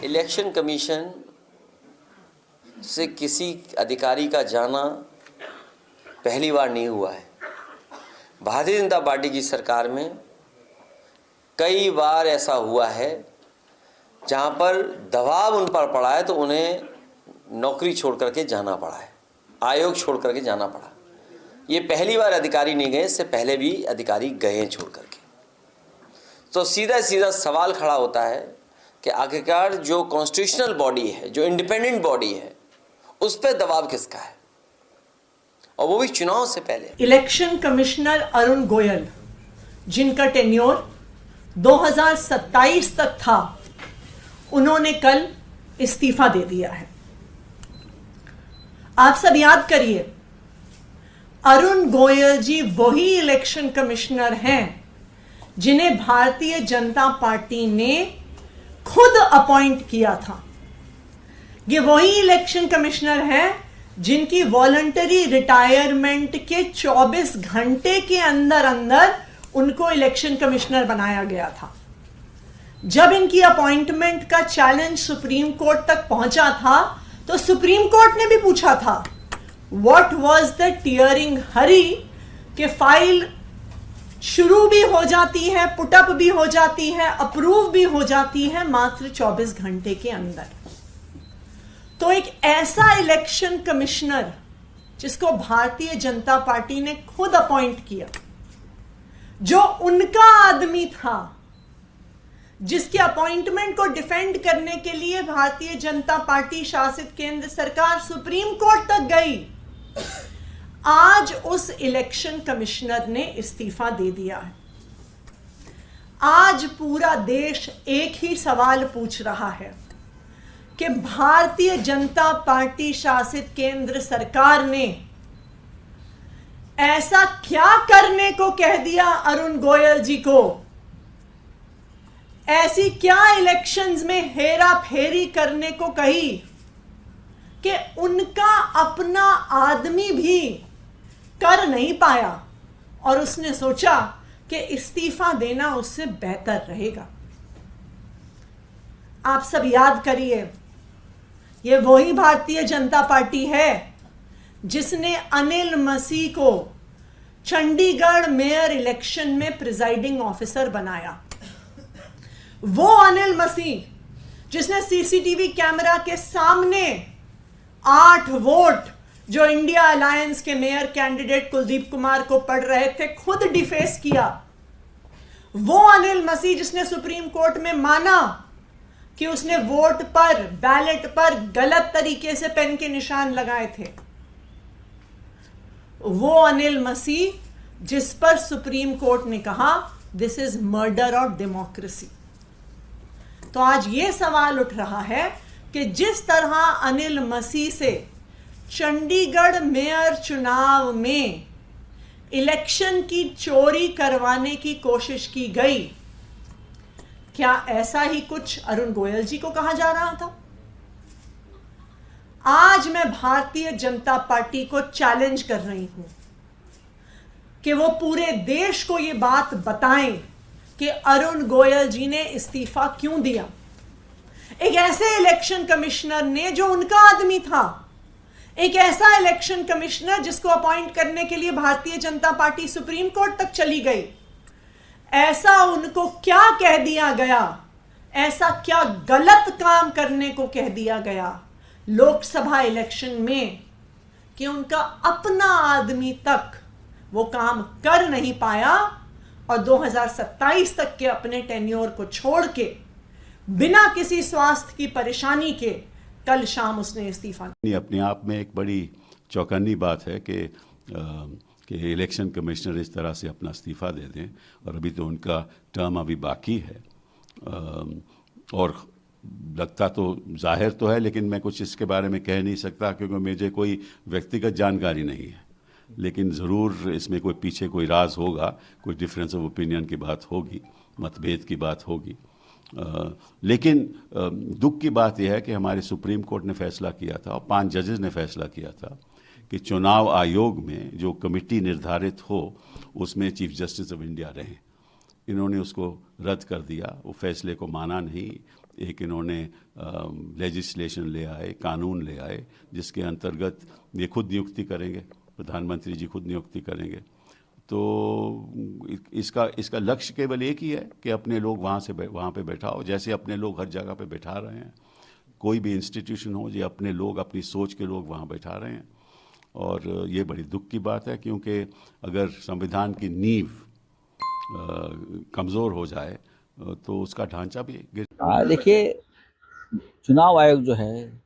Election commission से किसी अधिकारी का जाना पहली बार नहीं हुआ है। भारतीय जनता पार्टी की सरकार में कई बार ऐसा हुआ है जहां पर दबाव उन पर पड़ा है तो उन्हें नौकरी छोड़ करके जाना पड़ा है, आयोग छोड़ करके जाना पड़ा। ये पहली बार अधिकारी नहीं गए, इससे पहले भी अधिकारी गए छोड़ करके। तो सीधा सीधा सवाल खड़ा होता है कि आखिरकार जो कॉन्स्टिट्यूशनल बॉडी है, जो इंडिपेंडेंट बॉडी है, उस पर दबाव किसका है, और वो भी चुनाव से पहले। इलेक्शन कमिश्नर अरुण गोयल, जिनका टेन्योर 2027 तक था, उन्होंने कल इस्तीफा दे दिया है। आप सब याद करिए, अरुण गोयल जी वही इलेक्शन कमिश्नर हैं जिन्हें भारतीय जनता पार्टी ने खुद अपॉइंट किया था। ये वही इलेक्शन कमिश्नर हैं जिनकी वॉलंटरी रिटायरमेंट के 24 घंटे के अंदर अंदर उनको इलेक्शन कमिश्नर बनाया गया था। जब इनकी अपॉइंटमेंट का चैलेंज सुप्रीम कोर्ट तक पहुंचा था तो सुप्रीम कोर्ट ने भी पूछा था, व्हाट वाज द टीयरिंग हरी, कि फाइल शुरू भी हो जाती है, पुटअप भी हो जाती है, अप्रूव भी हो जाती है मात्र 24 घंटे के अंदर। तो एक ऐसा इलेक्शन कमिश्नर जिसको भारतीय जनता पार्टी ने खुद अपॉइंट किया, जो उनका आदमी था, जिसके अपॉइंटमेंट को डिफेंड करने के लिए भारतीय जनता पार्टी शासित केंद्र सरकार सुप्रीम कोर्ट तक गई, आज उस इलेक्शन कमिश्नर ने इस्तीफा दे दिया है। आज पूरा देश एक ही सवाल पूछ रहा है कि भारतीय जनता पार्टी शासित केंद्र सरकार ने ऐसा क्या करने को कह दिया अरुण गोयल जी को, ऐसी क्या इलेक्शंस में हेरा फेरी करने को कही कि उनका अपना आदमी भी कर नहीं पाया, और उसने सोचा कि इस्तीफा देना उससे बेहतर रहेगा। आप सब याद करिए, ये वही भारतीय जनता पार्टी है जिसने अनिल मसीह को चंडीगढ़ मेयर इलेक्शन में प्रिजाइडिंग ऑफिसर बनाया। वो अनिल मसीह जिसने सीसीटीवी कैमरा के सामने 8 वोट जो इंडिया अलायंस के मेयर कैंडिडेट कुलदीप कुमार को पड़ रहे थे खुद डिफेस किया। वो अनिल मसीह जिसने सुप्रीम कोर्ट में माना कि उसने वोट पर, बैलेट पर गलत तरीके से पेन के निशान लगाए थे। वो अनिल मसीह जिस पर सुप्रीम कोर्ट ने कहा this is murder of democracy. तो आज यह सवाल उठ रहा है कि जिस तरह अनिल मसीह से चंडीगढ़ मेयर चुनाव में इलेक्शन की चोरी करवाने की कोशिश की गई, क्या ऐसा ही कुछ अरुण गोयल जी को कहा जा रहा था? आज मैं भारतीय जनता पार्टी को चैलेंज कर रही हूं कि वो पूरे देश को ये बात बताएं कि अरुण गोयल जी ने इस्तीफा क्यों दिया। एक ऐसे इलेक्शन कमिश्नर ने जो उनका आदमी था, एक ऐसा इलेक्शन कमिश्नर जिसको अपॉइंट करने के लिए Bharatiya Janata party supreme court तक चली गई, ऐसा उनको क्या कह दिया गया, ऐसा क्या गलत काम करने को कह दिया गया लोकसभा इलेक्शन में कि उनका अपना आदमी तक वो काम कर नहीं पाया, और 2027 तक के अपने टेन्योर को छोड़ के बिना किसी स्वास्थ्य की परेशानी के कल शाम उसने इस्तीफा दिया। अपने आप में एक बड़ी चौंकानी बात है कि इलेक्शन कमिश्नर इस तरह से अपना इस्तीफा दे दें, और अभी तो उनका टर्म अभी बाकी है। और लगता तो जाहिर तो है, लेकिन मैं कुछ इसके बारे में कह नहीं सकता क्योंकि मुझे कोई व्यक्तिगत जानकारी नहीं है। लेकिन ज़रूर इसमें कोई पीछे कोई राज होगा, कोई डिफरेंस ऑफ ओपिनियन की बात होगी, मतभेद की बात होगी। लेकिन दुख की बात यह है कि हमारे सुप्रीम कोर्ट ने फैसला किया था और 5 जजेस ने फैसला किया था कि चुनाव आयोग में जो कमेटी निर्धारित हो उसमें चीफ जस्टिस ऑफ इंडिया रहें। इन्होंने उसको रद्द कर दिया, वो फैसले को माना नहीं, एक इन्होंने लेजिस्लेशन ले आए, कानून ले आए, जिसके अंतर्गत ये खुद नियुक्ति करेंगे, प्रधानमंत्री जी खुद नियुक्ति करेंगे। तो इसका लक्ष्य केवल एक ही है कि अपने लोग वहाँ पे बैठाओ, जैसे अपने लोग हर जगह पे बैठा रहे हैं। कोई भी इंस्टीट्यूशन हो, ये अपने लोग, अपनी सोच के लोग वहाँ बैठा रहे हैं। और ये बड़ी दुख की बात है, क्योंकि अगर संविधान की नींव कमज़ोर हो जाए तो उसका ढांचा भी गिर। देखिए, चुनाव आयोग जो है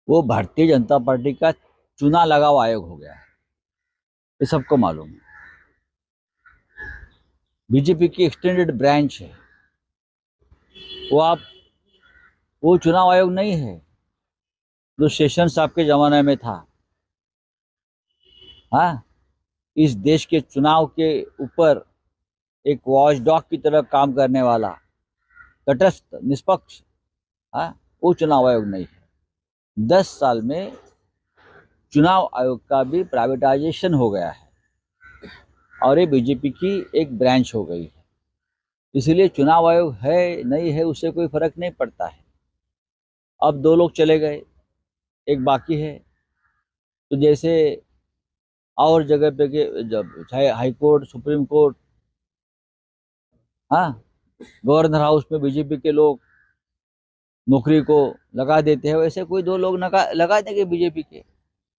वो भारतीय जनता पार्टी का चुना लगाव आयोग हो गया है, ये सबको मालूम है। बीजेपी की एक्सटेंडेड ब्रांच है वो चुनाव आयोग नहीं है जो शेषन साहब के जमाने में था। हाँ, इस देश के चुनाव के ऊपर एक वॉचडॉग की तरह काम करने वाला तटस्थ निष्पक्ष, हाँ, वो चुनाव आयोग नहीं है। 10 साल में चुनाव आयोग का भी प्राइवेटाइजेशन हो गया है और ये बीजेपी की एक ब्रांच हो गई है। इसलिए चुनाव आयोग है नहीं है उससे कोई फर्क नहीं पड़ता है। अब 2 लोग चले गए, एक बाकी है। तो जैसे और जगह पे के जब चाहे हाई कोर्ट, सुप्रीम कोर्ट, हाँ, गवर्नर हाउस में बीजेपी के लोग नौकरी को लगा देते हैं, वैसे कोई 2 लोग लगा देंगे बीजेपी के।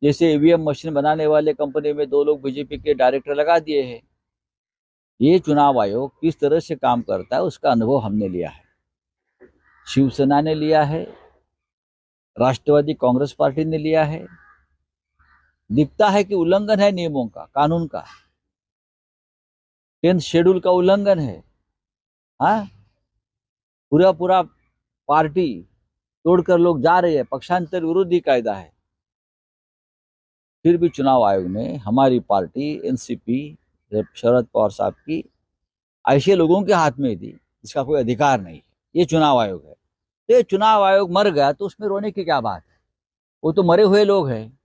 जैसे ईवीएम मशीन बनाने वाले कंपनी में 2 लोग बीजेपी के डायरेक्टर लगा दिए हैं। ये चुनाव आयोग किस तरह से काम करता है उसका अनुभव हमने लिया है, शिवसेना ने लिया है, राष्ट्रवादी कांग्रेस पार्टी ने लिया है। दिखता है कि उल्लंघन है नियमों का, कानून का, 10th शेड्यूल का उल्लंघन है। हाँ, पूरा पार्टी तोड़कर लोग जा रहे हैं, पक्षांतर विरोधी कायदा है। फिर भी चुनाव आयोग ने हमारी पार्टी एनसीपी शरद पवार साहब की ऐसे लोगों के हाथ में दी जिसका कोई अधिकार नहीं है। ये चुनाव आयोग है। तो ये चुनाव आयोग मर गया तो उसमें रोने की क्या बात है? वो तो मरे हुए लोग हैं।